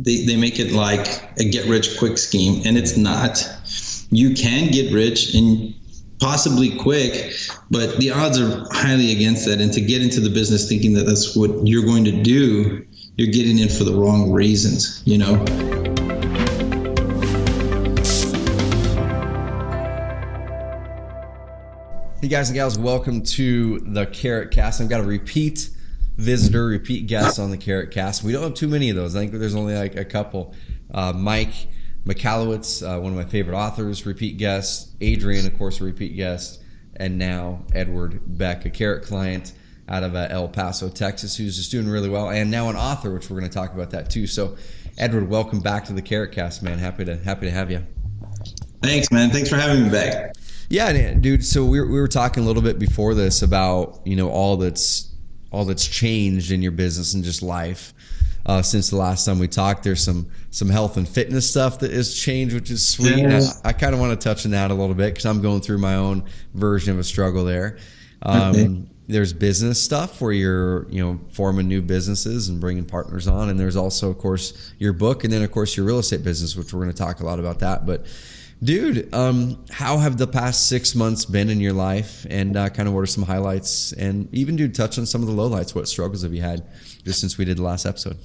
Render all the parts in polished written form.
they make it like a get rich quick scheme, and it's not. You can get rich and possibly quick, but the odds are highly against that. And to get into the business thinking that that's what you're going to do, you're getting in for the wrong reasons, you know? Hey guys and gals, welcome to the CarrotCast. I've got a repeat guest on the CarrotCast. We don't have too many of those. I think there's only like a couple. Mike Michalowicz, one of my favorite authors, repeat guest. Adrian, of course, a repeat guest. And now Edward Beck, a Carrot client out of El Paso, Texas, who's just doing really well. And now an author, which we're going to talk about that too. So, Edward, welcome back to the CarrotCast, man. Happy to have you. Thanks, man. Thanks for having me back. Yeah, dude. So we were talking a little bit before this about, you know, all that's changed in your business and just life since the last time we talked. There's some health and fitness stuff that has changed, which is sweet. Yeah. I kind of want to touch on that a little bit because I'm going through my own version of a struggle there. There's business stuff where you're, you know, forming new businesses and bringing partners on, and there's also, of course, your book, and then of course your real estate business, which we're going to talk a lot about that. But dude, how have the past 6 months been in your life, and kind of what are some highlights, and even, dude, touch on some of the lowlights. What struggles have you had just since we did the last episode?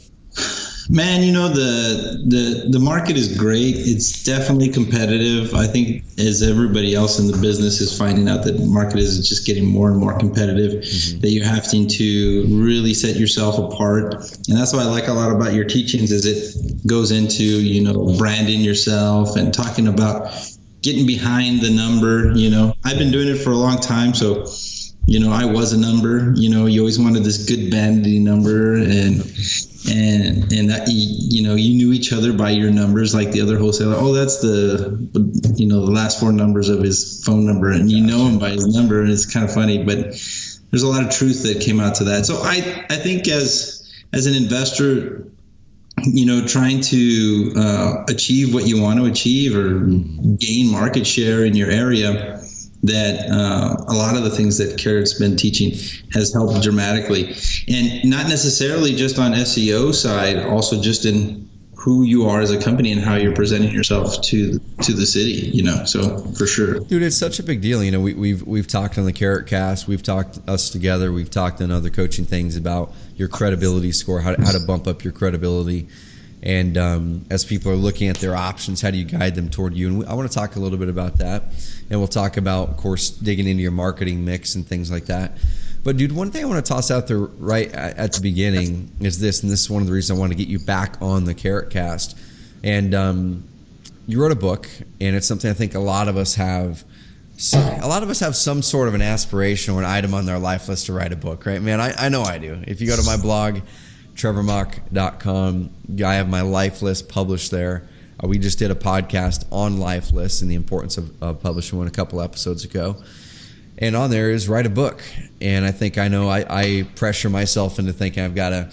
Man, you know, the market is great. It's definitely competitive. I think as everybody else in the business is finding out that the market is just getting more and more competitive, that you're having to really set yourself apart. And that's what I like a lot about your teachings is it goes into, you know, branding yourself and talking about getting behind the number. You know, I've been doing it for a long time. So, you know, I was a number, you know, you always wanted this good Bandit number, and that, you know, you knew each other by your numbers, like the other wholesaler. Oh, that's the, you know, the last four numbers of his phone number, and you know him by his number, and it's kind of funny, but there's a lot of truth that came out to that. So I think as an investor, you know, trying to achieve what you want to achieve or gain market share in your area, that a lot of the things that Carrot's been teaching has helped dramatically, and not necessarily just on SEO side, also just in who you are as a company and how you're presenting yourself to the city, you know. So for sure, dude, it's such a big deal. You know, we've talked on the CarrotCast, we've talked us together, we've talked on other coaching things about your credibility score, how to bump up your credibility. And as people are looking at their options, how do you guide them toward you? And I want to talk a little bit about that. And we'll talk about, of course, digging into your marketing mix and things like that. But, dude, one thing I want to toss out there right at the beginning is this, and this is one of the reasons I want to get you back on the CarrotCast. And you wrote a book, and it's something I think a lot of us have. A lot of us have some sort of an aspiration or an item on their life list to write a book, right? Man, I know I do. If you go to my blog, trevormock.com, I have my life list published there. We just did a podcast on life lists and the importance of publishing one a couple episodes ago. And on there is write a book. And I think I pressure myself into thinking I've got to,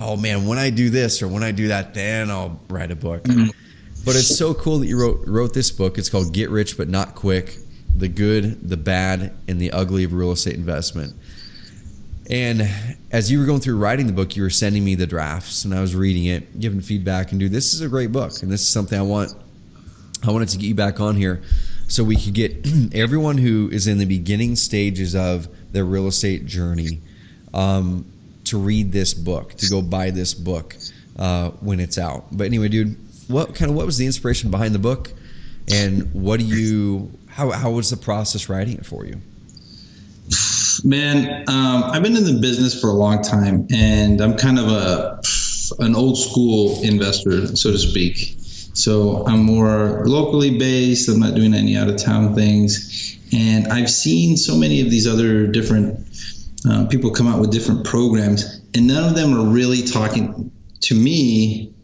oh man, when I do this or when I do that, then I'll write a book. But it's so cool that you wrote this book. It's called Get Rich But Not Quick: The Good, the Bad, and the Ugly of Real Estate Investment. And as you were going through writing the book, you were sending me the drafts, and I was reading it, giving feedback, and dude, this is a great book, and this is something I wanted to get you back on here so we could get everyone who is in the beginning stages of their real estate journey to read this book, to go buy this book when it's out. But anyway, dude, what was the inspiration behind the book, and how was the process writing it for you? Man, I've been in the business for a long time, and I'm kind of an old school investor, so to speak. So I'm more locally based. I'm not doing any out of town things. And I've seen so many of these other different people come out with different programs, and none of them are really talking to me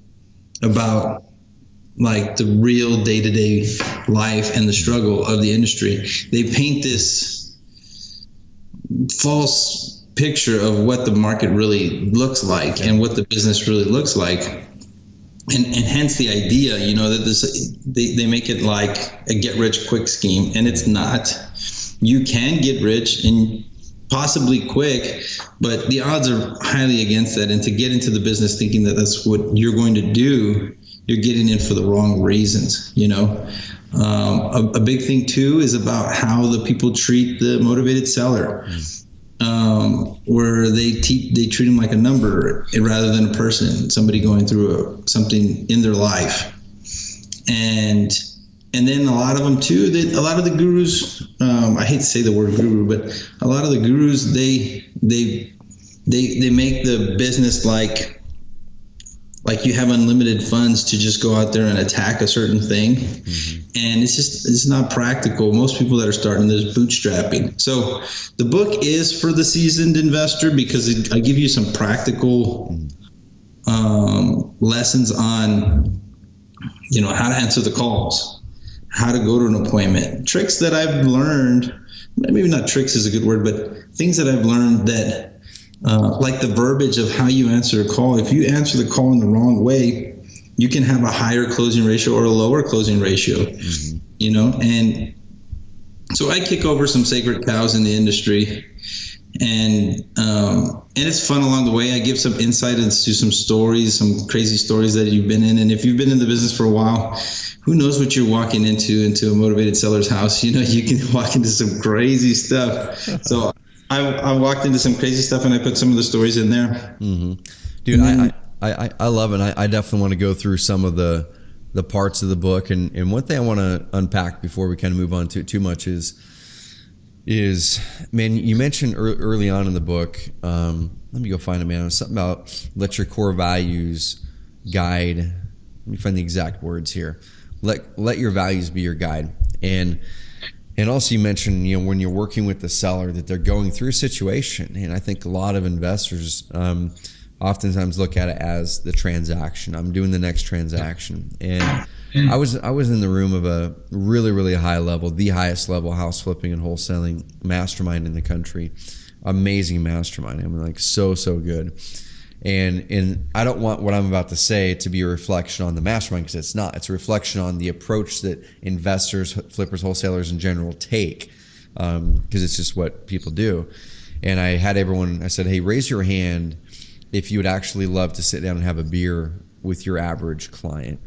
about like the real day-to-day life and the struggle of the industry. They paint this false picture of what the market really looks like and what the business really looks like, and hence the idea, you know, that they make it like a get rich quick scheme, and it's not. You can get rich and possibly quick, but the odds are highly against that. And to get into the business thinking that that's what you're going to do, you're getting in for the wrong reasons, you know. A big thing too is about how the people treat the motivated seller, where they treat them like a number rather than a person, somebody going through something in their life. And then a lot of them too, a lot of the gurus, I hate to say the word guru, but a lot of the gurus, they make the business like you have unlimited funds to just go out there and attack a certain thing. And it's not practical. Most people that are starting this bootstrapping. So the book is for the seasoned investor because I give you some practical lessons on, you know, how to answer the calls, how to go to an appointment, tricks that I've learned. Maybe not tricks is a good word, but things that I've learned that, like the verbiage of how you answer a call. If you answer the call in the wrong way, you can have a higher closing ratio or a lower closing ratio, you know? And so I kick over some sacred cows in the industry, and it's fun along the way. I give some insight into some stories, some crazy stories that you've been in. And if you've been in the business for a while, who knows what you're walking into a motivated seller's house. You know, you can walk into some crazy stuff. So I walked into some crazy stuff, and I put some of the stories in there. Dude, I love it. I definitely want to go through some of the parts of the book. And one thing I want to unpack before we kind of move on to it too much is man, you mentioned early on in the book, let me go find it, man. It was something about let your core values guide. Let me find the exact words here. Let your values be your guide. And also you mentioned, you know, when you're working with the seller that they're going through a situation. And I think a lot of investors oftentimes look at it as the transaction. I'm doing the next transaction. And I was in the room of a really, really high level, the highest level house flipping and wholesaling mastermind in the country. Amazing mastermind. I mean, like so good. And I don't want what I'm about to say to be a reflection on the mastermind, because it's not. It's a reflection on the approach that investors, flippers, wholesalers in general take, because it's just what people do. And I had everyone, I said, hey, raise your hand if you would actually love to sit down and have a beer with your average client.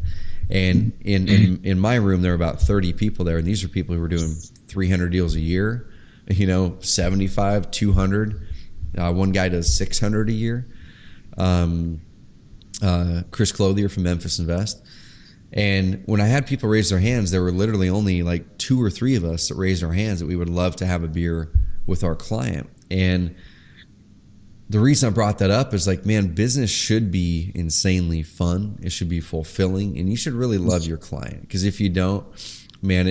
And in my room, there were about 30 people there, and these are people who were doing 300 deals a year, you know, 75, 200. One guy does 600 a year. Chris Clothier from Memphis Invest. And when I had people raise their hands, there were literally only like 2 or 3 of us that raised our hands that we would love to have a beer with our client. And the reason I brought that up is like, man, business should be insanely fun. It should be fulfilling, and you should really love your client. Because if you don't, man,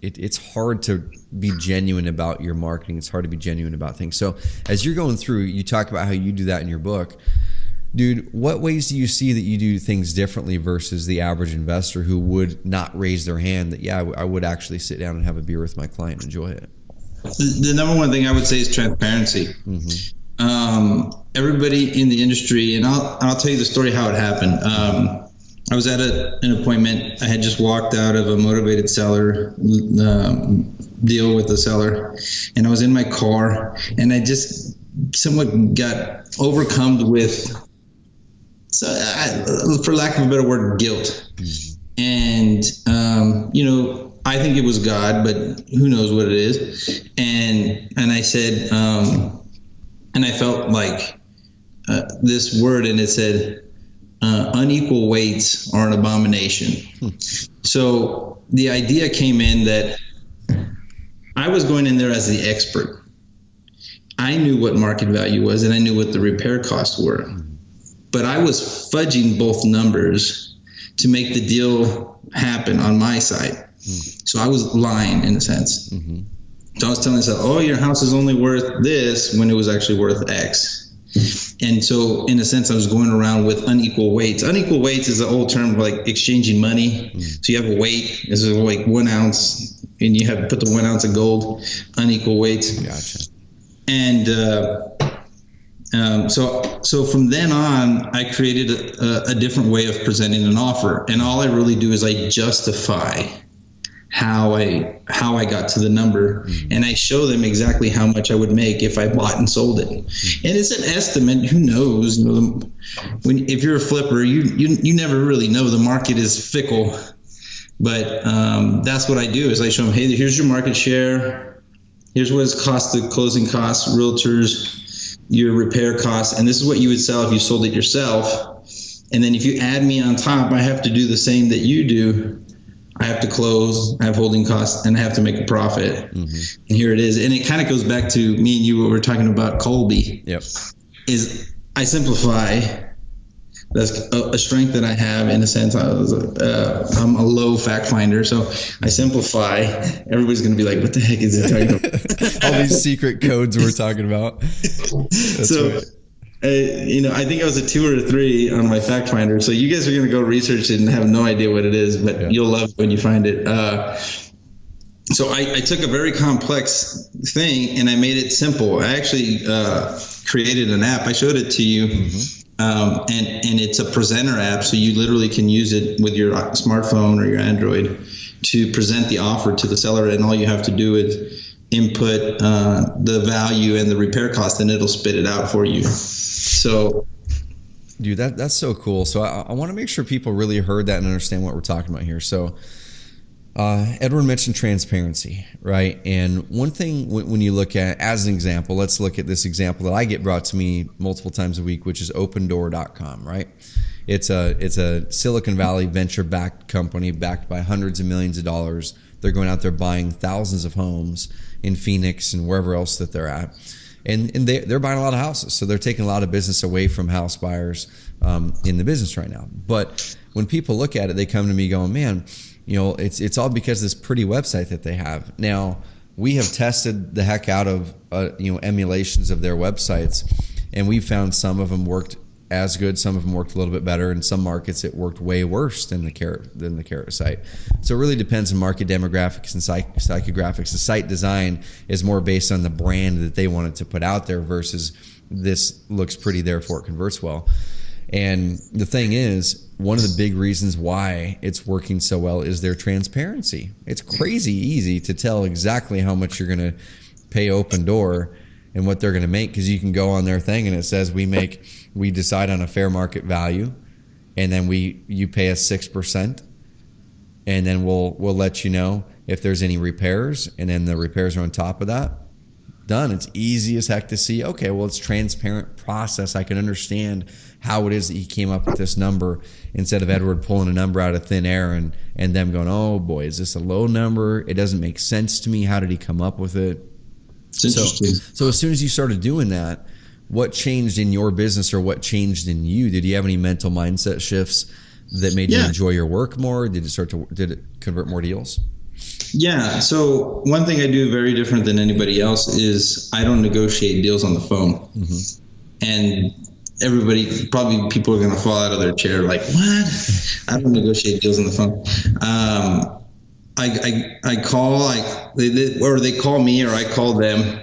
it's hard to be genuine about your marketing. It's hard to be genuine about things. So as you're going through, you talk about how you do that in your book. Dude, what ways do you see that you do things differently versus the average investor who would not raise their hand that, yeah, I would actually sit down and have a beer with my client and enjoy it? The number one thing I would say is transparency. Everybody in the industry, and I'll tell you the story how it happened. I was at an appointment. I had just walked out of a motivated seller deal with the seller, and I was in my car, and I just somewhat got overcome with, for lack of a better word, guilt. And you know, I think it was God, but who knows what it is. And I said, and I felt like this word, and it said, unequal weights are an abomination. So the idea came in that I was going in there as the expert. I knew what market value was, and I knew what the repair costs were. But I was fudging both numbers to make the deal happen on my side. So I was lying in a sense. So I was telling myself, oh, your house is only worth this when it was actually worth X. And so in a sense, I was going around with unequal weights. Unequal weights is an old term for like exchanging money. So you have a weight, it's like 1 ounce, and you have to put the 1 ounce of gold, unequal weights. Gotcha. And so from then on, I created a different way of presenting an offer. And all I really do is I justify how I got to the number, and I show them exactly how much I would make if I bought and sold it. And it's an estimate. Who knows? If you're a flipper, you never really know. The market is fickle, but that's what I do. Is I show them, hey, here's your market share. Here's what it's cost, the closing costs, realtors, your repair costs, and this is what you would sell if you sold it yourself. And then if you add me on top, I have to do the same that you do. I have to close, I have holding costs, and I have to make a profit. And here it is. And it kind of goes back to me and you, what we're talking about, Colby. Yep. Is I simplify. That's a strength that I have, in a sense. I'm a low fact finder, so I simplify. Everybody's going to be like, what the heck is he talking about? All these secret codes we're talking about. That's so, right. I think I was a 2 or a 3 on my fact finder. So you guys are going to go research it and have no idea what it is, but you'll love it when you find it. So I took a very complex thing and I made it simple. I actually created an app. I showed it to you, and it's a presenter app. So you literally can use it with your smartphone or your Android to present the offer to the seller, and all you have to do is input the value and the repair cost, and it'll spit it out for you. So, dude, that's so cool. So I want to make sure people really heard that and understand what we're talking about here. So Edward mentioned transparency, right? And one thing when you look at, as an example, let's look at this example that I get brought to me multiple times a week, which is opendoor.com, right? It's a Silicon Valley venture-backed company backed by hundreds of millions of dollars. They're going out there buying thousands of homes in Phoenix and wherever else that they're at. And they're buying a lot of houses. So they're taking a lot of business away from house buyers in the business right now. But when people look at it, they come to me going, man, it's all because of this pretty website that they have. Now, we have tested the heck out of emulations of their websites, and we found some of them worked as good, some of them worked a little bit better. In some markets, it worked way worse than the Carrot site. So it really depends on market demographics and psychographics. The site design is more based on the brand that they wanted to put out there versus this looks pretty, therefore it converts well. And the thing is, one of the big reasons why it's working so well is their transparency. It's crazy easy to tell exactly how much you're going to pay Open Door and what they're going to make, because you can go on their thing and it says we decide on a fair market value, and then you pay us 6%, and then we'll let you know if there's any repairs, and then the repairs are on top of that. Done. It's easy as heck to see. Okay, well, it's transparent process. I can understand how it is that he came up with this number, instead of Edward pulling a number out of thin air and them going, oh boy, is this a low number? It doesn't make sense to me. How did he come up with it? So as soon as you started doing that, what changed in your business, or what changed in you? Did you have any mental mindset shifts that made you enjoy your work more? Did it convert more deals? Yeah. So one thing I do very different than anybody else is I don't negotiate deals on the phone. And people are going to fall out of their chair like, what? I don't negotiate deals on the phone. I call, they call me, or I call them,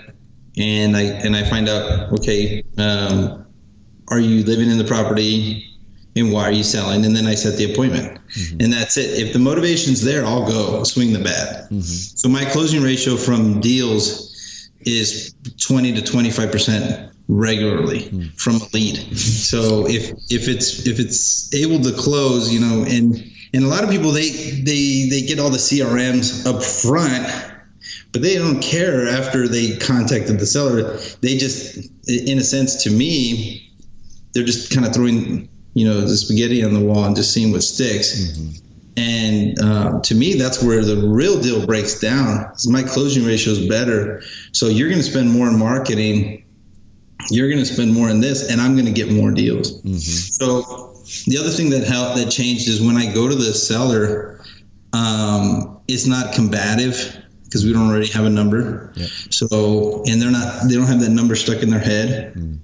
and I find out, okay, are you living in the property, and why are you selling? And then I set the appointment, and that's it. If the motivation's there, I'll go swing the bat. So my closing ratio from deals is 20 to 25% regularly from a lead. So if it's able to close, and a lot of people, they get all the CRMs up front, but they don't care after they contacted the seller. They just, in a sense, to me, they're just kind of throwing, the spaghetti on the wall and just seeing what sticks. And to me, that's where the real deal breaks down. My closing ratio is better. So you're going to spend more in marketing. You're going to spend more in this, and I'm going to get more deals. So the other thing that changed is when I go to the seller, it's not combative, because we don't already have a number. So, and they don't have that number stuck in their head.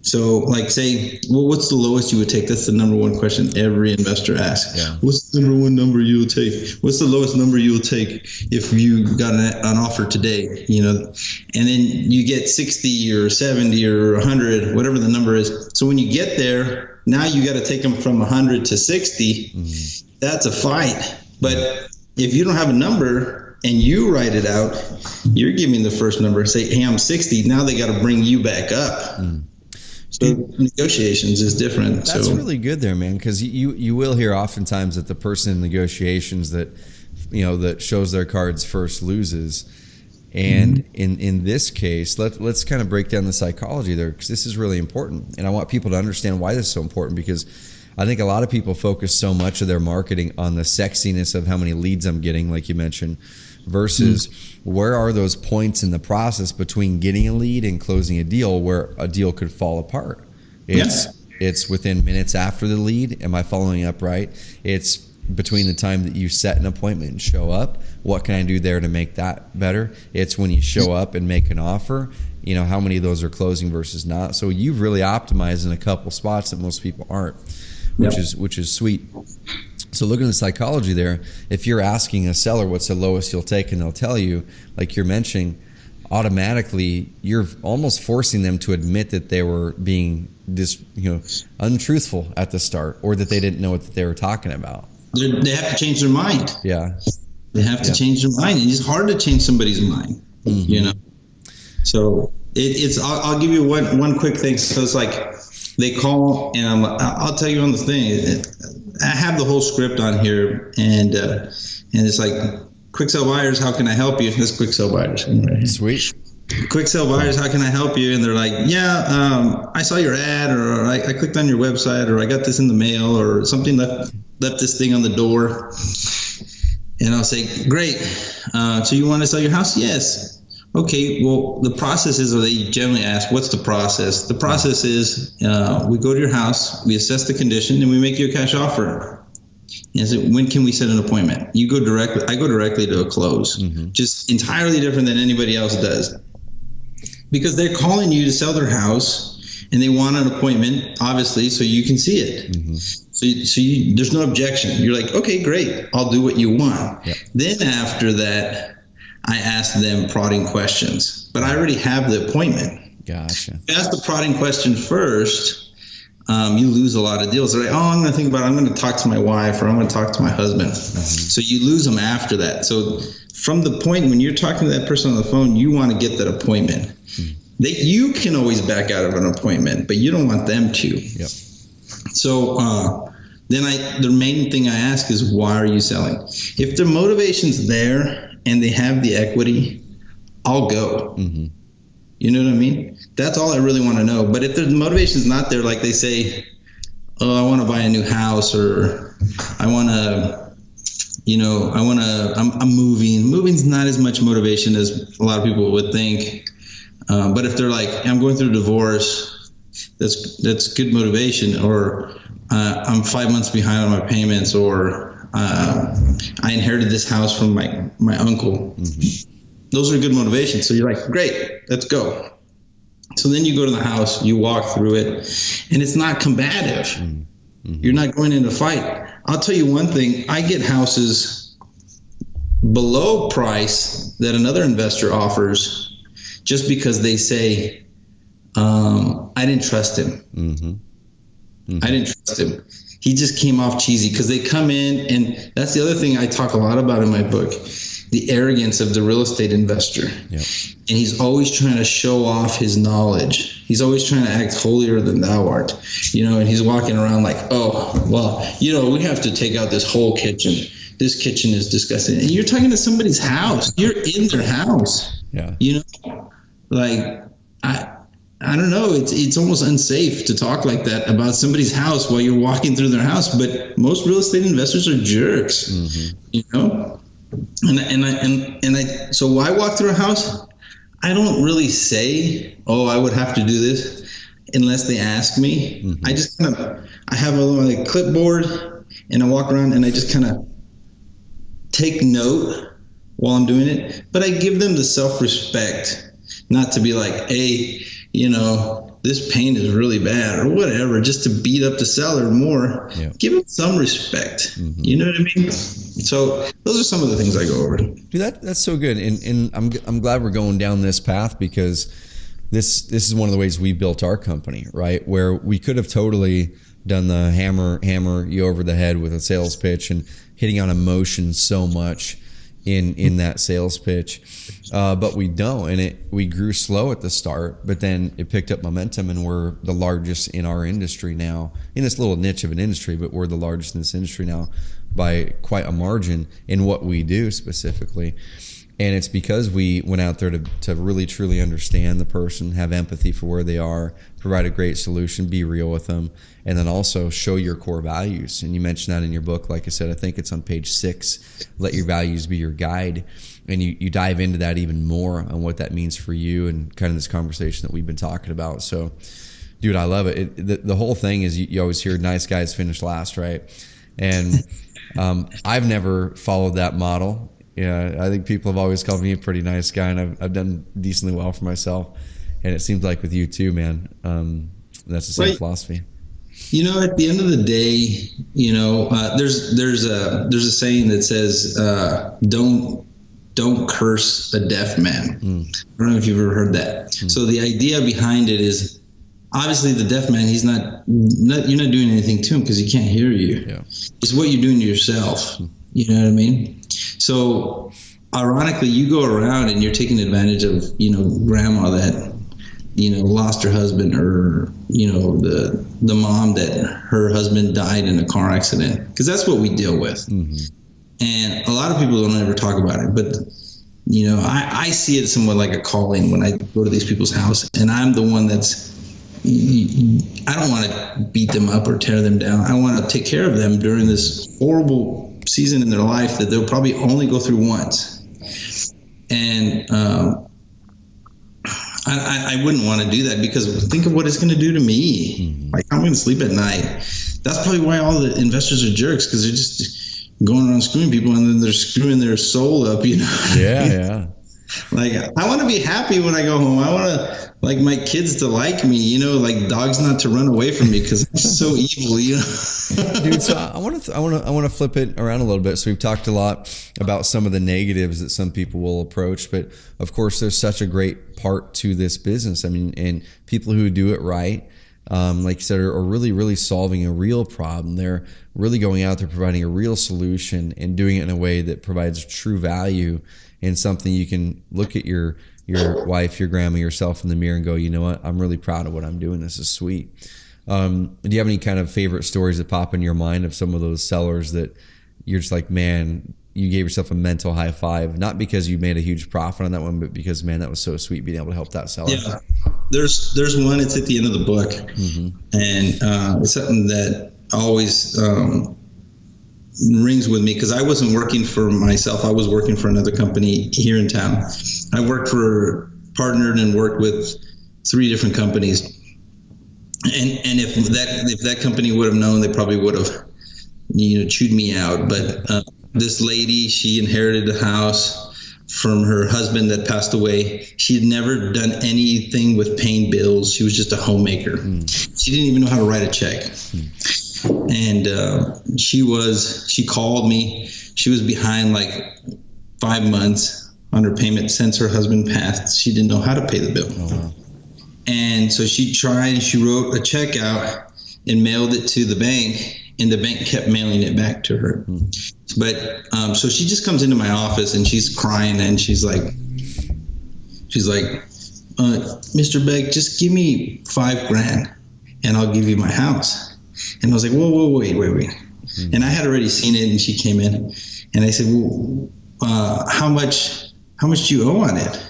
So, like, say, well, what's the lowest you would take? That's the number one question every investor asks. What's the number one number you'll take? What's the lowest number you'll take if you got an offer today? And then you get 60 or 70 or 100, whatever the number is. So when you get there, now you got to take them from 100 to 60. That's a fight. But if you don't have a number and you write it out, you're giving the first number, say, hey, I'm 60. Now they got to bring you back up. So negotiations is different. That's really good there, man, because you will hear oftentimes that the person in negotiations that, that shows their cards first loses. And in this case, let's kind of break down the psychology there, because this is really important. And I want people to understand why this is so important, because I think a lot of people focus so much of their marketing on the sexiness of how many leads I'm getting, like you mentioned, versus where are those points in the process between getting a lead and closing a deal where a deal could fall apart. It's within minutes after the lead. Am I following up right? It's between the time that you set an appointment and show up. What can I do there to make that better? It's when you show up and make an offer. How many of those are closing versus not. So you've really optimized in a couple spots that most people aren't, which is sweet. So looking at the psychology there, if you're asking a seller what's the lowest you'll take, and they'll tell you, like you're mentioning, automatically you're almost forcing them to admit that they were being untruthful at the start, or that they didn't know what they were talking about. They have to change their mind. Yeah. They have to change their mind. And it's hard to change somebody's mind, So I'll give you one quick thing. So it's like they call, and I'll tell you on the thing. I have the whole script on here, and it's like, quick sell buyers, how can I help you? That's quick sell buyers. Sweet. Quick sell buyers, how can I help you? And they're like, I saw your ad, or I clicked on your website, or I got this in the mail, or something left this thing on the door. And I'll say, great. So you want to sell your house? Yes. Okay, well, the process is, or they generally ask, what's the process? The process is we go to your house, we assess the condition, and we make you a cash offer. And so when can we set an appointment? I go directly to a close, just entirely different than anybody else does. Because they're calling you to sell their house, and they want an appointment, obviously, so you can see it. So there's no objection. You're like, okay, great, I'll do what you want. Yep. Then after that, I ask them prodding questions, but I already have the appointment. Gotcha. If you ask the prodding question first, you lose a lot of deals. They're like, I'm going to think about it. I'm going to talk to my wife, or I'm going to talk to my husband. So you lose them after that. So from the point when you're talking to that person on the phone, you want to get that appointment. You can always back out of an appointment, but you don't want them to. Yep. So then the main thing I ask is, why are you selling? If the motivation's there and they have the equity, I'll go. You know what I mean? That's all I really want to know. But if the motivation's not there, like they say, I want to buy a new house, or I'm moving. Moving's not as much motivation as a lot of people would think. But if they're like, I'm going through a divorce, that's good motivation. Or I'm 5 months behind on my payments, or I inherited this house from my uncle. Those are good motivations. So you're like, great, let's go. So then you go to the house, you walk through it, and it's not combative. You're not going in a fight. I'll tell you one thing. I get houses below price that another investor offers just because they say, I didn't trust him. I didn't trust him. He just came off cheesy, because they come in, and that's the other thing I talk a lot about in my book, the arrogance of the real estate investor. Yep. And he's always trying to show off his knowledge. He's always trying to act holier than thou art, and he's walking around like, we have to take out this whole kitchen. This kitchen is disgusting. And you're talking to somebody's house. You're in their house. Yeah. I don't know. It's almost unsafe to talk like that about somebody's house while you're walking through their house. But most real estate investors are jerks, So why walk through a house? I don't really say, I would have to do this, unless they ask me. I just I have a little clipboard, and I walk around, and I just kind of take note while I'm doing it. But I give them the self-respect, not to be like, hey, this paint is really bad, or whatever, just to beat up the seller more. Yep. Give them some respect. You know what I mean? So those are some of the things I go over. Dude, that's so good. And I'm glad we're going down this path, because this is one of the ways we built our company, right? Where we could have totally done the hammer you over the head with a sales pitch and hitting on emotion so much in that sales pitch. But we don't, and we grew slow at the start, but then it picked up momentum, and we're the largest in our industry now, in this little niche of an industry, but we're the largest in this industry now by quite a margin in what we do specifically. And it's because we went out there to really truly understand the person, have empathy for where they are, provide a great solution, be real with them, and then also show your core values. And you mentioned that in your book. Like I said, I think it's on page 6, let your values be your guide. And you dive into that even more on what that means for you and kind of this conversation that we've been talking about. So, dude, I love it. The whole thing is you always hear nice guys finish last, right? And I've never followed that model. Yeah, I think people have always called me a pretty nice guy, and I've done decently well for myself. And it seems like with you too, man. That's the same philosophy. At the end of the day, there's a saying that says, don't curse a deaf man. I don't know if you've ever heard that. So the idea behind it is, obviously the deaf man, you're not doing anything to him because he can't hear you. Yeah. It's what you're doing to yourself. You know what I mean? So ironically, you go around and you're taking advantage of, grandma that, lost her husband, or, the mom that her husband died in a car accident, because that's what we deal with. And a lot of people don't ever talk about it, but I see it somewhat like a calling when I go to these people's house, and I'm the one I don't want to beat them up or tear them down. I want to take care of them during this horrible season in their life that they'll probably only go through once. And I wouldn't want to do that, because think of what it's going to do to me. Like, I'm going to sleep at night. That's probably why all the investors are jerks, because they're just going around screwing people, and then they're screwing their soul up, Yeah. Like, I want to be happy when I go home. I want to, like, my kids to like me, like dogs not to run away from me because I'm so evil, Dude, so I want to flip it around a little bit. So we've talked a lot about some of the negatives that some people will approach, but of course there's such a great part to this business. I mean, and people who do it right, like you said, are really, really solving a real problem. They're really going out there, providing a real solution, and doing it in a way that provides true value, and something you can look at your wife, your grandma, yourself in the mirror and go, you know what, I'm really proud of what I'm doing. This is sweet. Do you have any kind of favorite stories that pop in your mind of some of those sellers that you're just like, man, you gave yourself a mental high five, not because you made a huge profit on that one, but because, man, that was so sweet being able to help that seller? Yeah, there's one, it's at the end of the book. And it's something that always rings with me, because I wasn't working for myself. I was working for another company here in town. I partnered and worked with 3 different companies. And if that company would have known, they probably would have, chewed me out. But this lady, she inherited a house from her husband that passed away. She had never done anything with paying bills. She was just a homemaker. She didn't even know how to write a check. And she called me. She was behind like 5 months on her payment since her husband passed. She didn't know how to pay the bill. Oh, wow. And so she tried, and she wrote a check out and mailed it to the bank, and the bank kept mailing it back to her. But so she just comes into my office, and she's crying, and she's like, Mr. Beck, just give me $5,000 and I'll give you my house. And I was like, whoa, wait. And I had already seen it, and she came in, and I said, well, how much do you owe on it?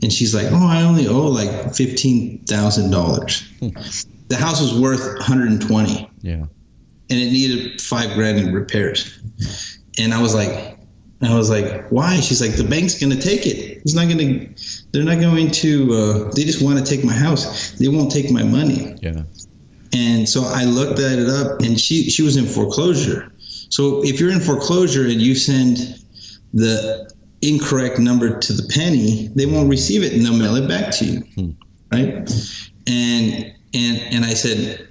And she's like, I only owe like $15,000. The house was worth $120,000. Yeah. And it needed $5,000 in repairs. And I was like, why? She's like, the bank's going to take it. They're not going to, they just want to take my house. They won't take my money. Yeah. And so I looked at it up, and she was in foreclosure. So if you're in foreclosure and you send the incorrect number to the penny, they won't receive it, and they'll mail it back to you. Right. And I said,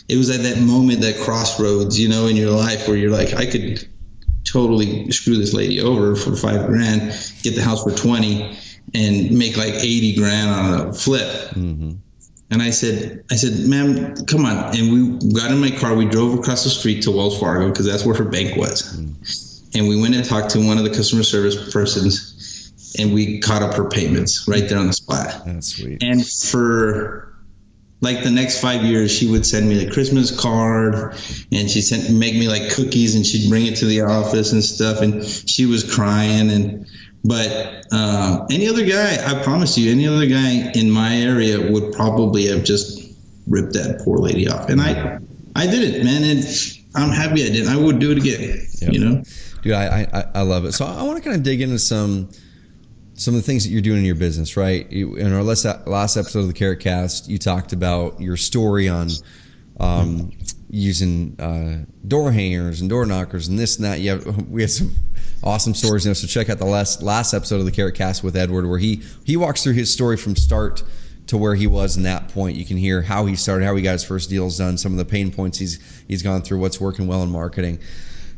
it was at that moment, that crossroads, in your life where you're like, I could totally screw this lady over for $5,000, get the house for $20,000 and make like $80,000 on a flip. And I said, ma'am, come on. And we got in my car. We drove across the street to Wells Fargo because that's where her bank was. And we went and talked to one of the customer service persons, and we caught up her payments right there on the spot. That's sweet. And for like the next 5 years, she would send me a Christmas card, and she make me like cookies, and she'd bring it to the office and stuff. And she was crying. But any other guy, I promise you, any other guy in my area would probably have just ripped that poor lady off. And I did it, man. And I'm happy I did. I would do it again. Yep. You know, dude, I love it. So I want to kind of dig into some of the things that you're doing in your business, right? In our last episode of the CarrotCast, you talked about your story on using door hangers and door knockers and this and that. We have some awesome stories, so check out the last episode of the CarrotCast with Edward, where he walks through his story from start to where he was in that point. You can hear how he started, how he got his first deals done, some of the pain points he's gone through, what's working well in marketing.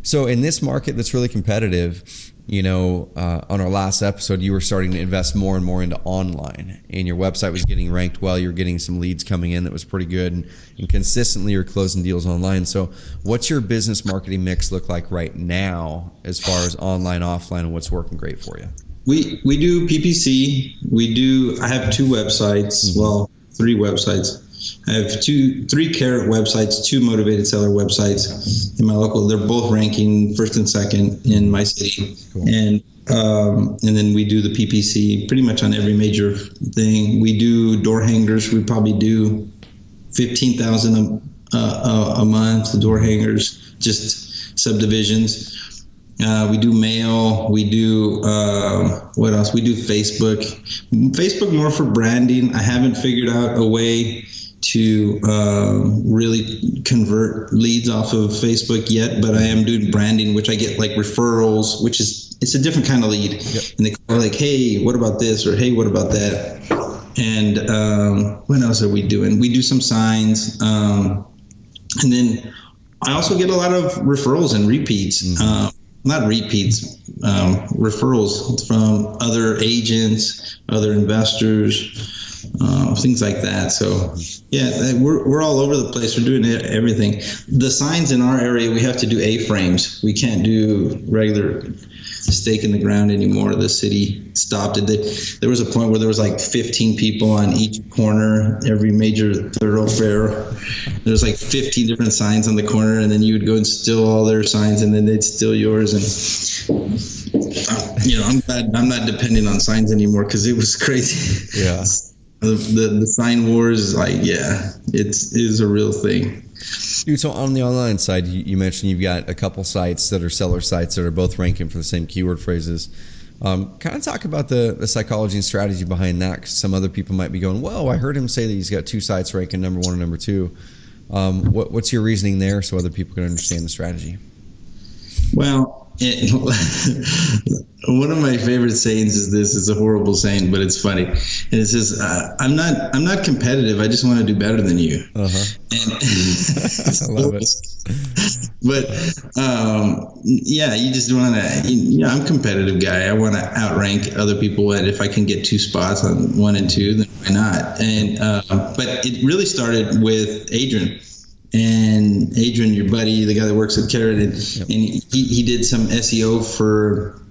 So in this market that's really competitive, on our last episode, you were starting to invest more and more into online, and your website was getting ranked well. You're getting some leads coming in that was pretty good, and consistently you're closing deals online. So what's your business marketing mix look like right now as far as online, offline, and what's working great for you? We do PPC. I have 2 websites. Well, 3 websites. I have 3 Carrot websites, 2 Motivated Seller websites in my local. They're both ranking first and second in my city. Cool. And then we do the PPC pretty much on every major thing. We do door hangers. We probably do 15,000 a month. Door hangers, just subdivisions. We do mail. We do what else? We do Facebook. Facebook more for branding. I haven't figured out a way to really convert leads off of Facebook yet, but I am doing branding, which I get like referrals, which it's a different kind of lead. Yep. And they call like, hey, what about this? Or hey, what about that? And what else are we doing? We do some signs. And then I also get a lot of referrals and repeats. Not repeats, referrals from other agents, other investors, things like that. So yeah, we're all over the place. We're doing everything. The signs in our area, we have to do A-frames. We can't do regular stake in the ground anymore. The city stopped it. There was a point where there was like 15 people on each corner, every major thoroughfare. There was like 15 different signs on the corner, and then you would go and steal all their signs, and then they'd steal yours. And I'm glad I'm not dependent on signs anymore, because it was crazy. Yeah. The sign wars, it is a real thing. Dude, so on the online side, you mentioned you've got a couple sites that are seller sites that are both ranking for the same keyword phrases. Kind of talk about the psychology and strategy behind that, because some other people might be going, well, I heard him say that he's got 2 sites ranking number 1 and number 2. What's your reasoning there so other people can understand the strategy? Well, one of my favorite sayings is this. It's a horrible saying, but it's funny. And it says, "I'm not competitive. I just want to do better than you." Uh-huh. And I love it. But you just want to. I'm a competitive guy. I want to outrank other people, and if I can get 2 spots on 1 and 2, then why not? And but it really started with Adrian. And Adrian, your buddy, the guy that works at Carrot, and he did some SEO for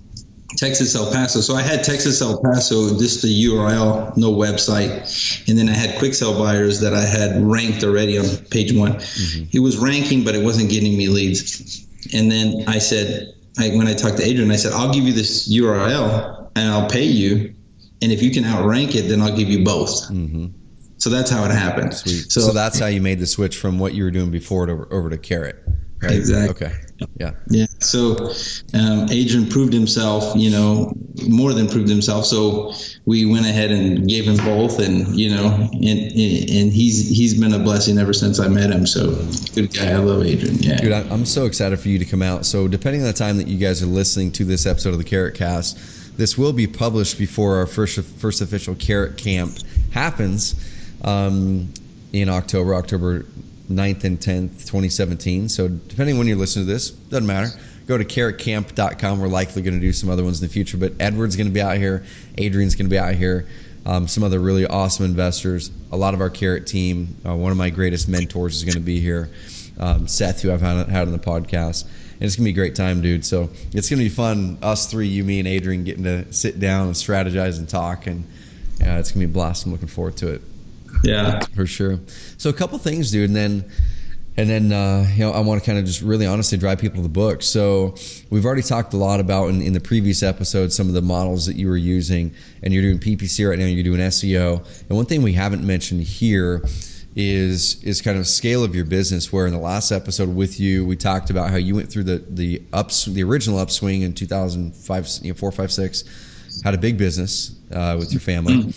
Texas El Paso. So I had Texas El Paso, just the URL, no website. And then I had quick sell buyers that I had ranked already on page 1. Mm-hmm. It was ranking, but it wasn't getting me leads. And then I said, when I talked to Adrian, I said, I'll give you this URL and I'll pay you. And if you can outrank it, then I'll give you both. Mm-hmm. So that's how it happened. Sweet. So that's how you made the switch from what you were doing before over to Carrot. Right? Exactly. Okay. Yeah. Yeah. So Adrian proved himself, more than proved himself. So we went ahead and gave him both, and and he's been a blessing ever since I met him. So good guy. I love Adrian. Yeah. Dude, I'm so excited for you to come out. So depending on the time that you guys are listening to this episode of the CarrotCast, this will be published before our first official CarrotCamp happens. In October 9th and 10th, 2017. So depending when you're listening to this, doesn't matter. Go to CarrotCamp.com. We're likely going to do some other ones in the future, but Edward's going to be out here. Adrian's going to be out here. some other really awesome investors, a lot of our Carrot team. One of my greatest mentors is going to be here, Seth, who I've had on the podcast. And it's going to be a great time, dude. So it's going to be fun, us three, you, me, and Adrian, getting to sit down and strategize and talk. And yeah, it's going to be a blast. I'm looking forward to it. Yeah. For sure. So a couple things, dude. And then I want to kind of just really honestly drive people to the book. So we've already talked a lot about in the previous episode some of the models that you were using, and you're doing PPC right now, you're doing SEO. And one thing we haven't mentioned here is kind of scale of your business, where in the last episode with you, we talked about how you went through the original upswing in 2005, 4, 5, 6, had a big business with your family.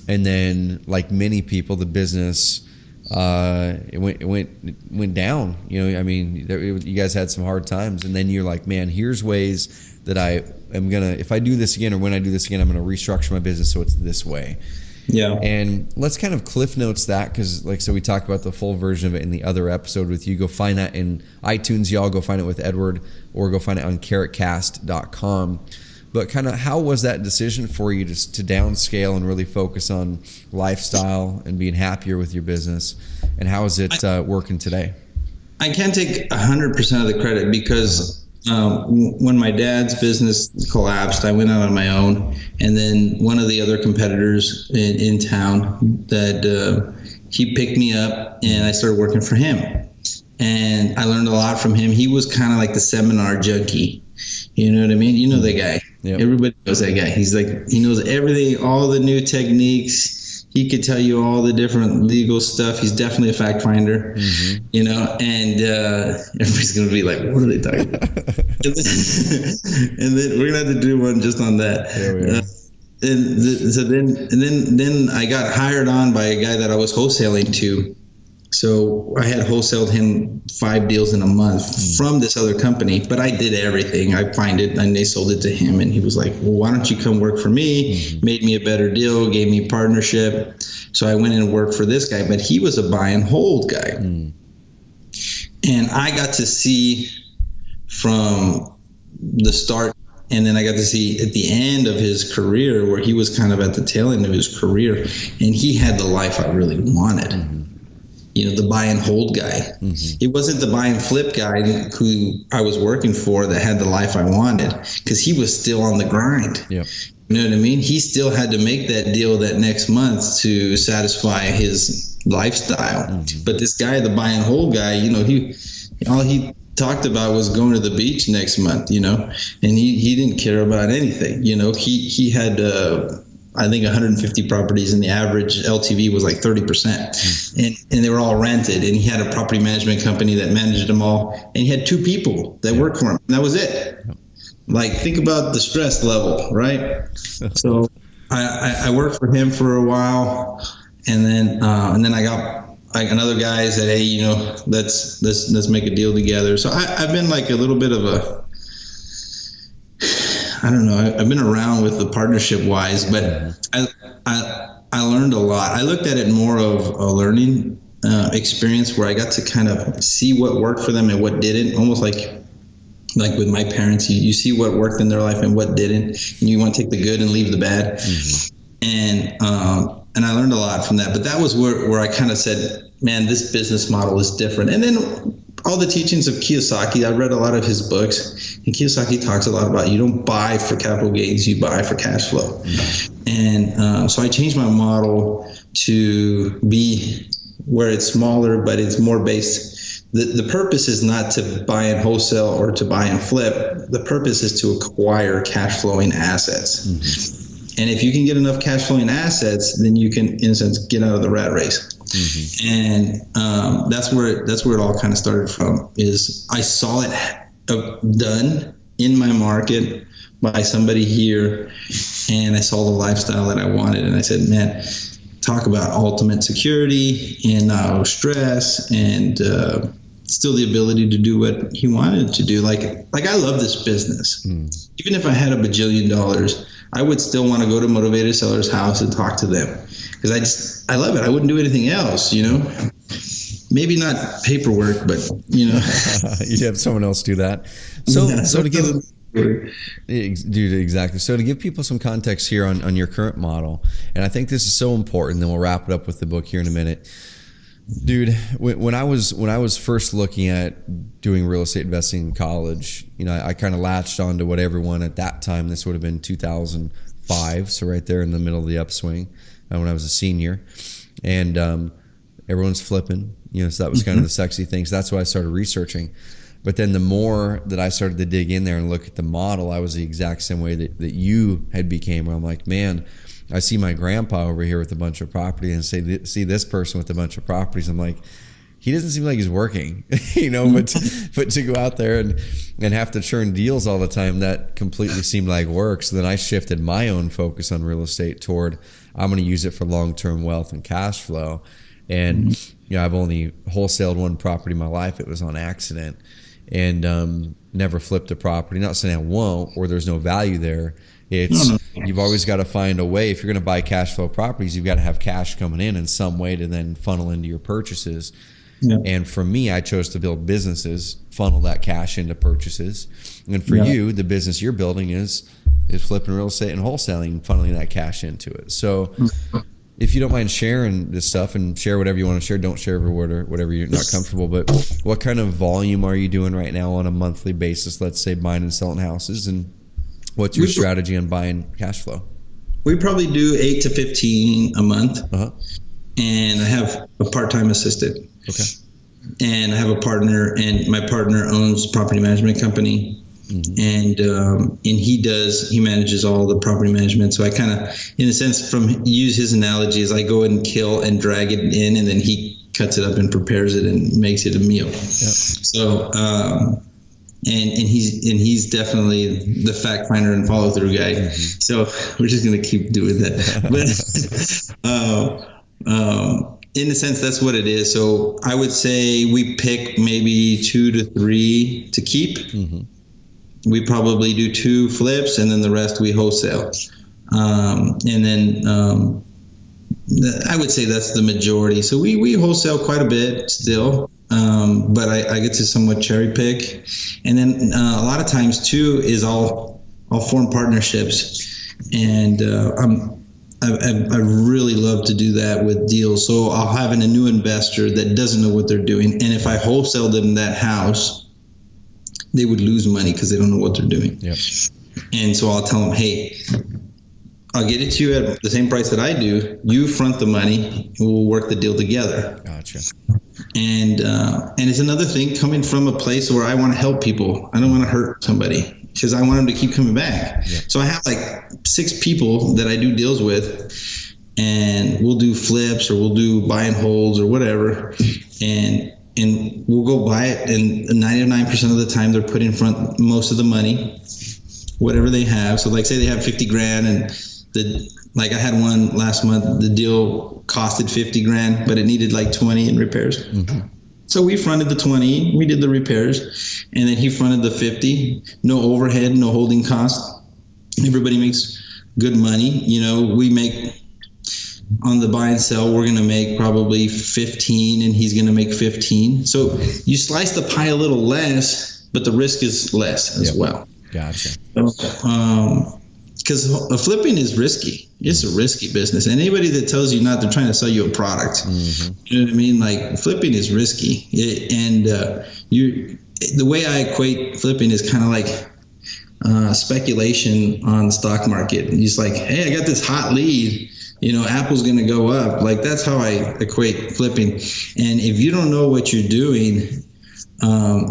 And then, like many people, the business it went down. I mean, you guys had some hard times, and then you're like, man, here's ways that I am gonna, if I do this again, or when I do this again, I'm gonna restructure my business so it's this way. Yeah. And let's kind of cliff notes that, because like, so we talked about the full version of it in the other episode with you. Go find that in iTunes, y'all. Go find it with Edward, or go find it on CarrotCast.com. But kind of how was that decision for you to downscale and really focus on lifestyle and being happier with your business? And how is it working today? I can't take 100% of the credit, because when my dad's business collapsed, I went out on my own. And then one of the other competitors in town, that he picked me up, and I started working for him. And I learned a lot from him. He was kind of like the seminar junkie. You know what I mean? You know that guy. Yep. Everybody knows that guy. He's like, he knows everything, all the new techniques. He could tell you all the different legal stuff. He's definitely a fact finder, and everybody's going to be like, what are they talking about? and then we're going to have to do one just on that. Then I got hired on by a guy that I was wholesaling to. So I had wholesaled him 5 deals in a month from this other company, but I did everything. I find it, and they sold it to him, and he was like, well, why don't you come work for me? Made me a better deal, gave me partnership. So I went in and worked for this guy, but he was a buy and hold guy. And I got to see from the start, and then I got to see at the end of his career, where he was kind of at the tail end of his career, and he had the life I really wanted. The buy and hold guy. He wasn't the buy and flip guy who I was working for that had the life I wanted, because he was still on the grind. Yep. You know what I mean? He still had to make that deal that next month to satisfy his lifestyle. But this guy, the buy and hold guy, all he talked about was going to the beach next month, and he didn't care about anything. He had I think 150 properties, and the average LTV was like 30%. And they were all rented, and he had a property management company that managed them all, and he had 2 people that worked for him, and that was it. Like, think about the stress level, right? So I worked for him for a while, and then I got like another guy said, hey, let's make a deal together. So I've been like a little bit of a, I don't know. I've been around with the partnership wise, but I learned a lot. I looked at it more of a learning experience, where I got to kind of see what worked for them and what didn't. Almost like with my parents, you see what worked in their life and what didn't, and you want to take the good and leave the bad. And I learned a lot from that. But that was where I kind of said, man, this business model is different. And then all the teachings of Kiyosaki, I read a lot of his books, and Kiyosaki talks a lot about you don't buy for capital gains, you buy for cash flow. And so I changed my model to be where it's smaller, but it's more based. The purpose is not to buy and wholesale or to buy and flip. The purpose is to acquire cash flowing assets. And if you can get enough cash flowing assets, then you can, in a sense, get out of the rat race. And that's where it all kind of started from. Is I saw it done in my market by somebody here, and I saw the lifestyle that I wanted, and I said, man, talk about ultimate security and no stress, and still the ability to do what he wanted to do. Like I love this business. Even if I had $1 bajillion, I would still want to go to motivated seller's house and talk to them, because I love it. I wouldn't do anything else, Maybe not paperwork, but you have someone else do that. So to Dude, exactly. So to give people some context here on your current model, and I think this is so important, then we'll wrap it up with the book here in a minute. Dude, when I was first looking at doing real estate investing in college, I kind of latched on to what everyone at that time, this would have been 2005, so right there in the middle of the upswing, when I was a senior, and everyone's flipping, so that was kind of the sexy thing. So that's why I started researching. But then the more that I started to dig in there and look at the model, I was the exact same way that you had became, where I'm like, man, I see my grandpa over here with a bunch of property and see this person with a bunch of properties. I'm like, he doesn't seem like he's working, but to go out there and have to churn deals all the time, that completely seemed like work. So then I shifted my own focus on real estate toward, I'm going to use it for long-term wealth and cash flow. And, I've only wholesaled one property in my life. It was on accident, and never flipped a property. Not saying I won't, or there's no value there. You've always got to find a way. If you're going to buy cash flow properties, you've got to have cash coming in some way to then funnel into your purchases. Yeah. And for me, I chose to build businesses, funnel that cash into purchases. And for you, the business you're building is flipping real estate and wholesaling, funneling that cash into it. So if you don't mind sharing this stuff, and share whatever you want to share, don't share whatever you're not comfortable, but what kind of volume are you doing right now on a monthly basis, let's say buying and selling houses, and what's your strategy on buying cash flow? We probably do 8 to 15 a month. And I have a part-time assistant. Okay. And I have a partner, and my partner owns a property management company. And he manages all the property management. So I kind of, in a sense, use his analogy, is I go and kill and drag it in, and then he cuts it up and prepares it and makes it a meal. Yep. So, and he's definitely the fact finder and follow through guy. So we're just going to keep doing that. But, in a sense, that's what it is. So I would say we pick maybe 2 to 3 to keep. We probably do 2 flips, and then the rest we wholesale. And then I would say that's the majority. So we wholesale quite a bit still, but I get to somewhat cherry pick. And then a lot of times too is I'll form partnerships, and I really love to do that with deals. So I'll have a new investor that doesn't know what they're doing, and if I wholesale them that house, they would lose money because they don't know what they're doing. Yep. And so I'll tell them, hey, I'll get it to you at the same price that I do. You front the money, and we'll work the deal together. Gotcha. And it's another thing coming from a place where I want to help people. I don't want to hurt somebody, because I want them to keep coming back. Yep. So I have like 6 people that I do deals with, and we'll do flips, or we'll do buy and holds or whatever. And we'll go buy it, and 99% of the time they're put in front most of the money, whatever they have. So like say they have 50 grand, and like I had one last month, the deal costed 50 grand, but it needed like 20 in repairs. So we fronted the 20, we did the repairs, and then he fronted the 50, no overhead, no holding cost. Everybody makes good money. We make, on the buy and sell, we're going to make probably 15, and he's going to make 15. So you slice the pie a little less, but the risk is less as well. Gotcha. Because flipping is risky. It's a risky business. And anybody that tells you not, they're trying to sell you a product. You know what I mean? Like, flipping is risky. The way I equate flipping is kind of like speculation on the stock market. He's like, hey, I got this hot lead. Apple's going to go up. Like, that's how I equate flipping. And if you don't know what you're doing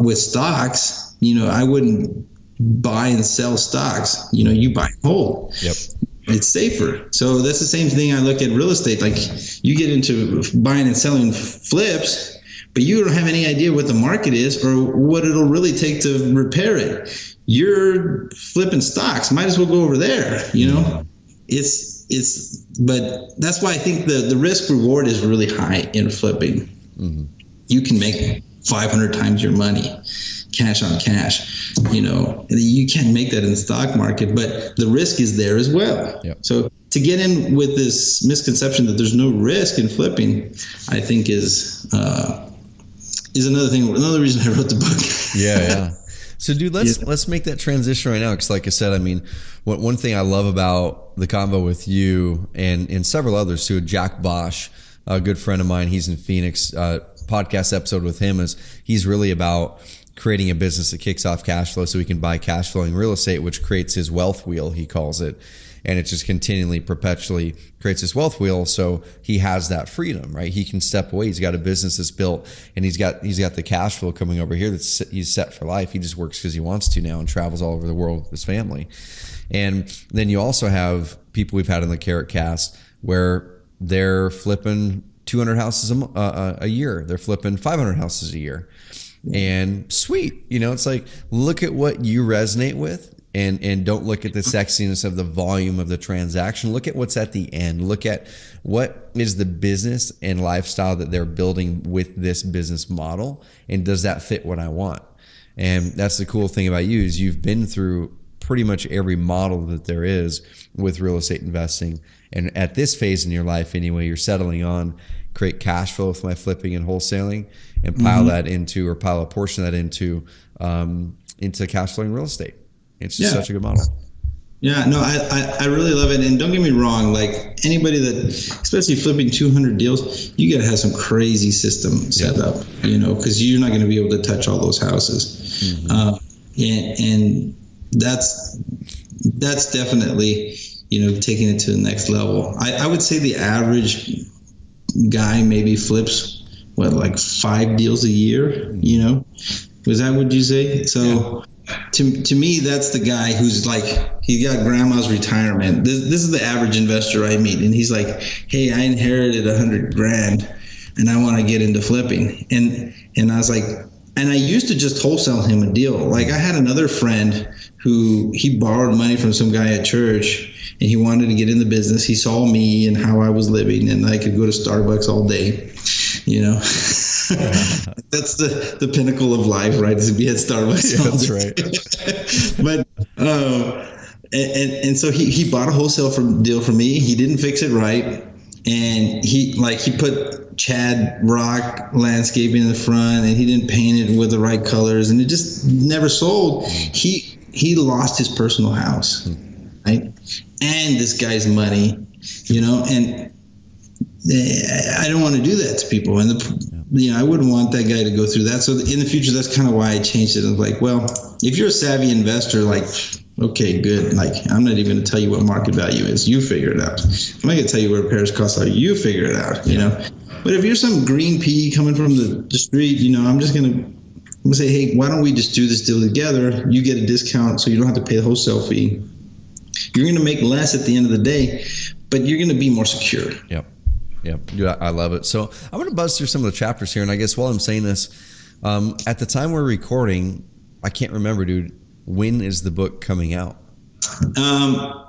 with stocks, I wouldn't buy and sell stocks. You buy and hold. Yep. It's safer. So that's the same thing I look at real estate. Like, you get into buying and selling flips, but you don't have any idea what the market is or what it'll really take to repair it. You're flipping stocks. Might as well go over there. But that's why I think the risk reward is really high in flipping. You can make 500 times your money, cash on cash. You can't make that in the stock market, but the risk is there as well. Yep. So to get in with this misconception that there's no risk in flipping, I think is another reason I wrote the book. Yeah. So, dude, let's make that transition right now. Because, like I said, I mean, one thing I love about the convo with you and several others too, Jack Bosch, a good friend of mine, he's in Phoenix. Podcast episode with him is he's really about creating a business that kicks off cash flow so he can buy cash flowing real estate, which creates his wealth wheel, he calls it. And it just continually, perpetually creates this wealth wheel. So he has that freedom, right? He can step away. He's got a business that's built, and he's got the cash flow coming over here that's he's set for life. He just works because he wants to now and travels all over the world with his family. And then you also have people we've had on the CarrotCast where they're flipping 200 houses a year. They're flipping 500 houses a year. And sweet, it's like, look at what you resonate with. And don't look at the sexiness of the volume of the transaction. Look at what's at the end. Look at what is the business and lifestyle that they're building with this business model, and does that fit what I want? And that's the cool thing about you is you've been through pretty much every model that there is with real estate investing. And at this phase in your life anyway, you're settling on create cash flow with my flipping and wholesaling and pile that into, or pile a portion of that into cash flowing real estate. It's just such a good model. Yeah, no, I really love it. And don't get me wrong, like anybody that, especially flipping 200 deals, you got to have some crazy system set up, because you're not going to be able to touch all those houses. And that's definitely, taking it to the next level. I would say the average guy maybe flips, like 5 deals a year, Was that what you say? So to me, that's the guy who's like, he got grandma's retirement. This is the average investor I meet. And he's like, hey, I inherited $100,000 and I want to get into flipping. And I was like, and I used to just wholesale him a deal. Like I had another friend who he borrowed money from some guy at church and he wanted to get in the business. He saw me and how I was living and I could go to Starbucks all day, That's the pinnacle of life, right? Is to be at Starbucks. Yeah, that's right. But and so he bought a wholesale deal for me. He didn't fix it right, and he put Chad Rock landscaping in the front, and he didn't paint it with the right colors, and it just never sold. He lost his personal house, right? And this guy's money, and I don't want to do that to people, and I wouldn't want that guy to go through that. So in the future, that's kind of why I changed it. I was like, well, if you're a savvy investor, like, okay, good. Like, I'm not even going to tell you what market value is. You figure it out. I'm not going to tell you where repairs costs are. You figure it out, But if you're some green pea coming from the street, I'm just going to say, hey, why don't we just do this deal together? You get a discount so you don't have to pay the wholesale fee. You're going to make less at the end of the day, but you're going to be more secure. Yep. Yeah, dude, I love it. So I'm going to buzz through some of the chapters here. And I guess while I'm saying this, at the time we're recording, I can't remember, dude, when is the book coming out?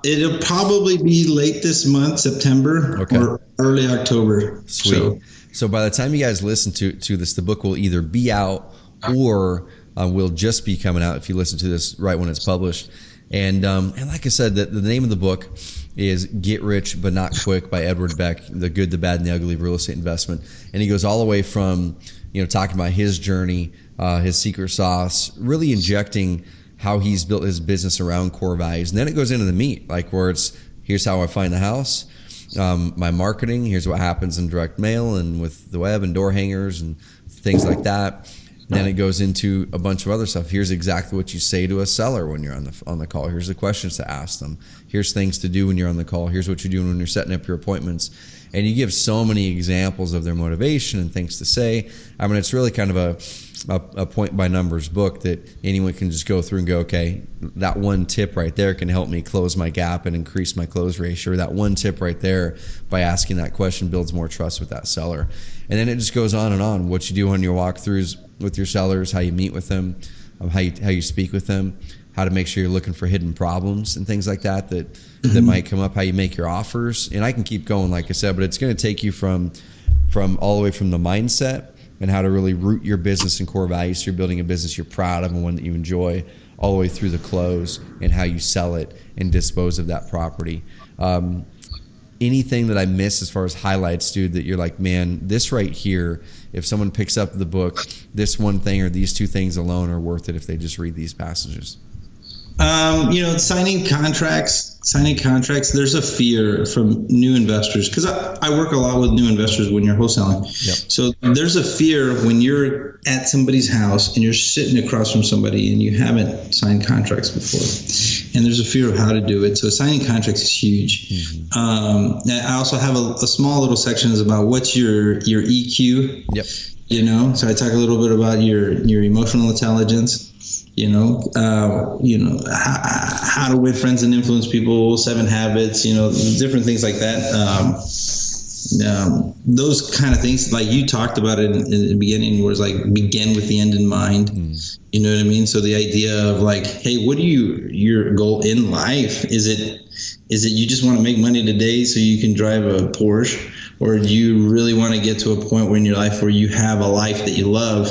It'll probably be late this month, September, or early October. Sweet. So by the time you guys listen to this, the book will either be out or will just be coming out if you listen to this right when it's published. And like I said, the name of the book is Get Rich But Not Quick by Edward Beck, the good, the bad, and the ugly of real estate investment. And he goes all the way from, talking about his journey, his secret sauce, really injecting how he's built his business around core values. And then it goes into the meat, like where it's, here's how I find the house, my marketing, here's what happens in direct mail and with the web and door hangers and things like that. Then it goes into a bunch of other stuff. Here's exactly what you say to a seller when you're on the call. Here's the questions to ask them. Here's things to do when you're on the call. Here's what you're doing when you're setting up your appointments. And you give so many examples of their motivation and things to say. I mean, it's really kind of a point by numbers book that anyone can just go through and go, okay, that one tip right there can help me close my gap and increase my close ratio. That one tip right there by asking that question builds more trust with that seller. And then it just goes on and on. What you do on your walkthroughs with your sellers, how you meet with them, how you speak with them, how to make sure you're looking for hidden problems and things like that might come up, how you make your offers. And I can keep going, like I said, but it's going to take you from all the way from the mindset and how to really root your business in core values so you're building a business you're proud of and one that you enjoy, all the way through the close and how you sell it and dispose of that property. anything that I missed as far as highlights, dude, that you're like, man, this right here, if someone picks up the book, this one thing or these two things alone are worth it if they just read these passages? Signing contracts, there's a fear from new investors, because I work a lot with new investors when you're wholesaling. Yep. So there's a fear when you're at somebody's house and you're sitting across from somebody and you haven't signed contracts before. And there's a fear of how to do it. So signing contracts is huge. Mm-hmm. I also have a small little section is about what's your EQ. Yep. So I talk a little bit about your emotional intelligence. How to win friends and influence people, 7 habits, different things like that. Those kind of things, like you talked about it in the beginning, where it's like begin with the end in mind. You know what I mean? So the idea of like, hey, what your goal in life? Is it you just want to make money today so you can drive a Porsche? Or do you really want to get to a point where in your life where you have a life that you love,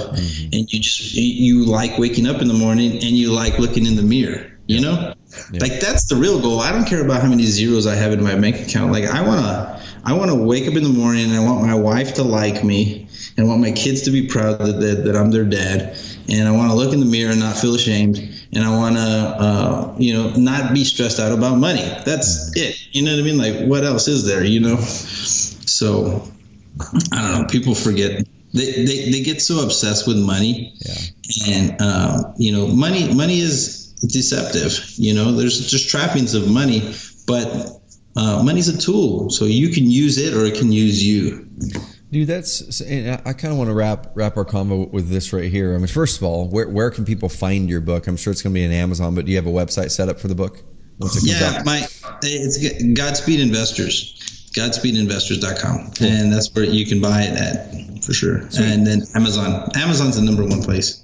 and you like waking up in the morning and you like looking in the mirror, Yeah. Like that's the real goal. I don't care about how many zeros I have in my bank account. Like I want to wake up in the morning and I want my wife to like me, and I want my kids to be proud that I'm their dad, and I want to look in the mirror and not feel ashamed, and I want to not be stressed out about money. That's it. You know what I mean? Like what else is there? So I don't know. People forget. They get so obsessed with money, and money is deceptive. There's just trappings of money, but money's a tool, so you can use it or it can use you. Dude, and I kind of want to wrap our convo with this right here. I mean, first of all, where can people find your book? I'm sure it's going to be on Amazon, but do you have a website set up for the book? It's Godspeed Investors. GodspeedInvestors.com, and that's where you can buy it at for sure. Sweet. And then Amazon's the number one place,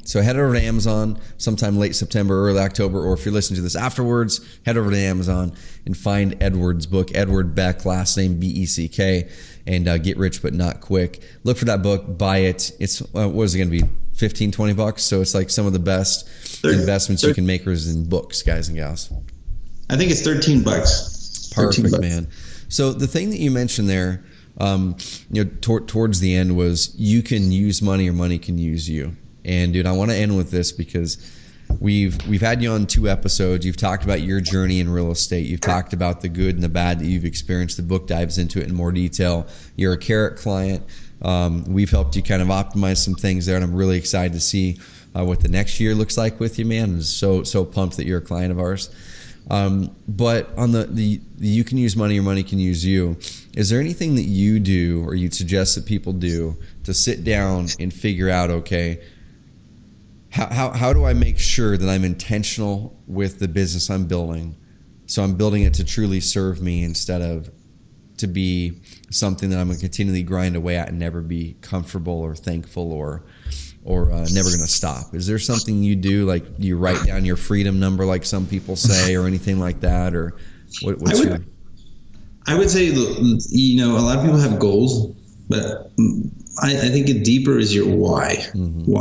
So head over to Amazon sometime late September, early October, or if you're listening to this afterwards, head over to Amazon and find Edward's book, Edward Beck, last name Beck, and Get Rich But Not Quick. Look for that book, buy it. It's what is it going to be, $15-$20? So it's like some of the best investments you can make in books, guys and gals. I think it's $13. Perfect, $13. Man. So the thing that you mentioned there, towards the end was you can use money or money can use you. And dude, I want to end with this because we've had you on 2 episodes. You've talked about your journey in real estate. You've talked about the good and the bad that you've experienced. The book dives into it in more detail. You're a Carrot client. We've helped you kind of optimize some things there, and I'm really excited to see what the next year looks like with you, man. I'm so pumped that you're a client of ours. But on the you can use money or money can use you, is there anything that you do or you'd suggest that people do to sit down and figure out, okay, how do I make sure that I'm intentional with the business I'm building? So I'm building it to truly serve me instead of to be something that I'm going to continually grind away at and never be comfortable or thankful or never going to stop. Is there something you do, like you write down your freedom number like some people say, or anything like that? Or I would say, a lot of people have goals, but I think deeper is your why. Mm-hmm.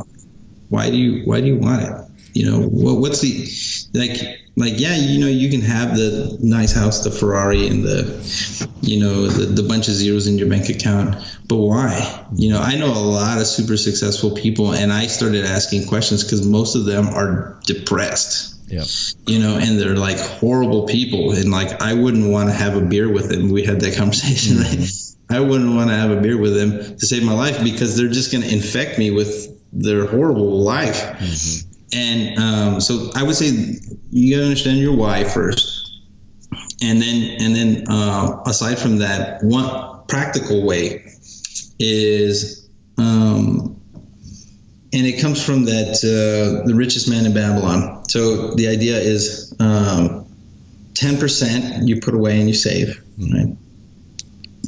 Why do you want it? What's the you can have the nice house, the Ferrari, and the bunch of zeros in your bank account, but why? I know a lot of super successful people, and I started asking questions because most of them are depressed. Yeah. And they're like horrible people, and like I wouldn't want to have a beer with them. We had that conversation, mm-hmm. right? I wouldn't want to have a beer with them to save my life because they're just going to infect me with their horrible life. Mm-hmm. And so I would say you got to understand your why first, and then aside from that, one practical way is, and it comes from that the richest man in Babylon. So the idea is 10% you put away and you save, right?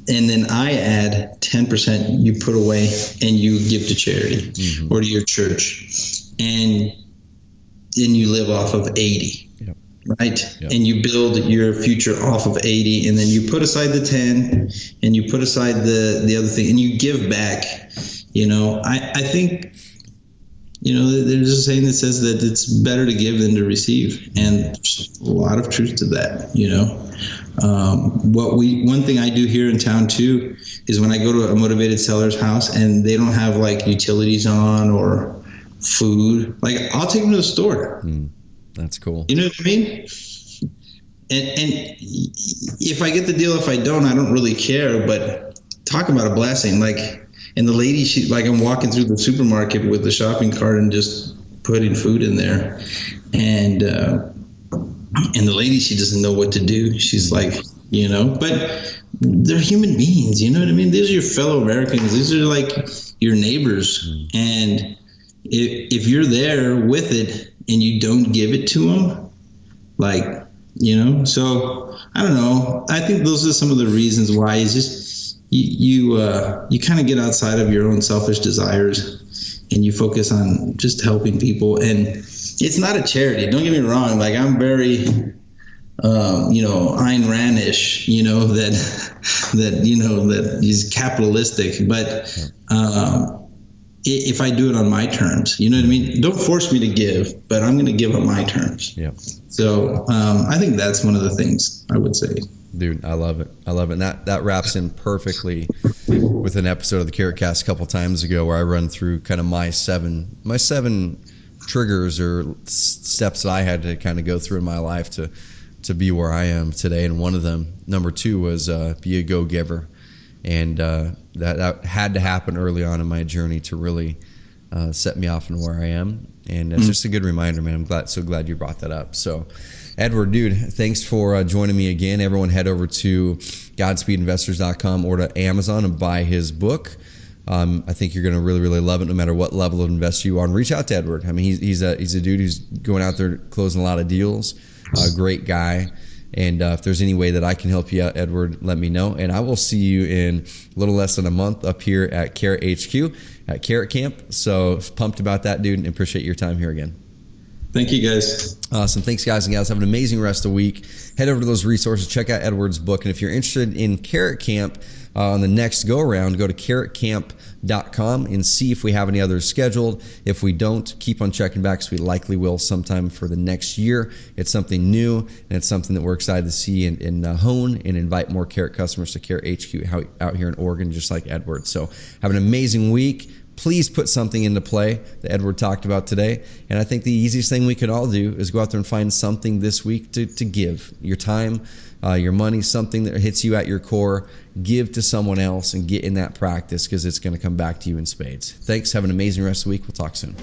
And then I add 10% you put away and you give to charity, mm-hmm. or to your church, and then you live off of 80, yep. right? Yep. And you build your future off of 80, and then you put aside the 10 and you put aside the other thing and you give back. I think there's a saying that says that it's better to give than to receive, and there's a lot of truth to that. One thing I do here in town too is when I go to a motivated seller's house and they don't have like utilities on or food, like I'll take them to the store. That's cool. You know what I mean? And if I get the deal, if I don't, I don't really care. But talk about a blessing, like. And the lady, I'm walking through the supermarket with the shopping cart and just putting food in there. And the lady, she doesn't know what to do. She's like, but they're human beings. You know what I mean? These are your fellow Americans. These are like your neighbors. And if you're there with it and you don't give it to them, so I don't know. I think those are some of the reasons why is just, you kind of get outside of your own selfish desires and you focus on just helping people. And it's not a charity. Don't get me wrong. Like I'm very, Ayn Randish, that is capitalistic. But if I do it on my terms, you know what I mean? Don't force me to give, but I'm going to give on my terms. Yeah. So I think that's one of the things I would say. Dude, I love it. And that wraps in perfectly with an episode of the CarrotCast a couple times ago where I run through kind of my seven triggers or steps that I had to kind of go through in my life to be where I am today. And one of them, number 2, was be a go-giver. And that had to happen early on in my journey to really set me off in where I am. And it's just a good reminder, man. I'm so glad you brought that up. So, Edward, dude, thanks for joining me again. Everyone head over to GodspeedInvestors.com or to Amazon and buy his book. I think you're going to really, really love it no matter what level of investor you are. And reach out to Edward. I mean, he's a dude who's going out there closing a lot of deals, a great guy. And if there's any way that I can help you out, Edward, let me know. And I will see you in a little less than a month up here at Carrot HQ at CarrotCamp. So pumped about that, dude, and appreciate your time here again. Thank you, guys. Awesome. Thanks, guys and gals. Have an amazing rest of the week. Head over to those resources. Check out Edward's book. And if you're interested in CarrotCamp on the next go-around, go to CarrotCamp.com and see if we have any others scheduled. If we don't, keep on checking back because we likely will sometime for the next year. It's something new, and it's something that we're excited to see and hone and invite more Carrot customers to Carrot HQ out here in Oregon, just like Edward. So have an amazing week. Please put something into play that Edward talked about today. And I think the easiest thing we can all do is go out there and find something this week to give. Your time, your money, something that hits you at your core. Give to someone else and get in that practice because it's going to come back to you in spades. Thanks. Have an amazing rest of the week. We'll talk soon.